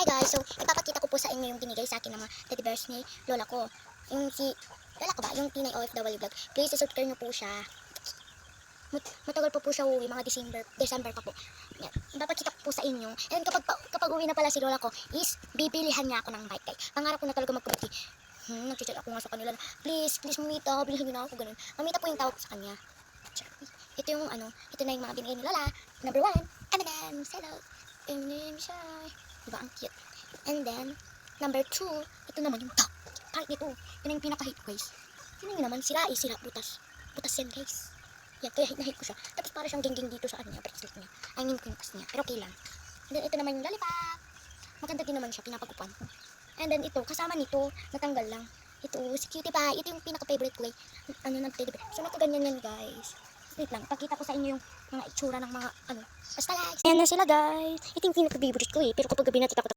guys, so ipapakita ko po sa inyo yung binigay sa akin ng mga teddy bears ni lola ko. Yung si lola ko ba, yung Pinay OFW vlog. Please subscribe niyo po siya. Matagal pa po siya uwi, mga December pa po. Yan. Ipapakita ko po sa inyo. And kapag uwi na pala si lola ko, is bibilihan niya ako ng bike. Kaya pangarap ko na talaga magkabati. Nagchat ako nga sa kanila na, please mamita, bilhin niyo na ako, ganun. Mamita po yung tawag ko sa kanya. Ito yung ito na yung mga binigay ni lola. Number 1, M&M's, hello. M&M's, diba ang cute. And then, number 2, ito naman yung top. Kahit ito, yun yung pinaka-hate guys. Yun yung naman, sira butas. Butas yan guys. Yan, kaya hate na hate ko siya. Tapos para siyang geng-geng dito sa bracelet niya. I mean, pintas niya. Pero okay lang. And then, ito naman yung lollipop. Maganda din naman siya, pinapagupan ko. And then, ito, kasama nito, natanggal lang. Ito, si Cutie Pie. Ito yung pinaka-favorite ko ng teddy bear. So, nakaganyan yan guys. Wait lang, ipakita ko sa inyo yung mga itsura ng mga basta guys. Ayan na sila guys. Ito yung pinaka-favorite ko pero kapag gabi natin ako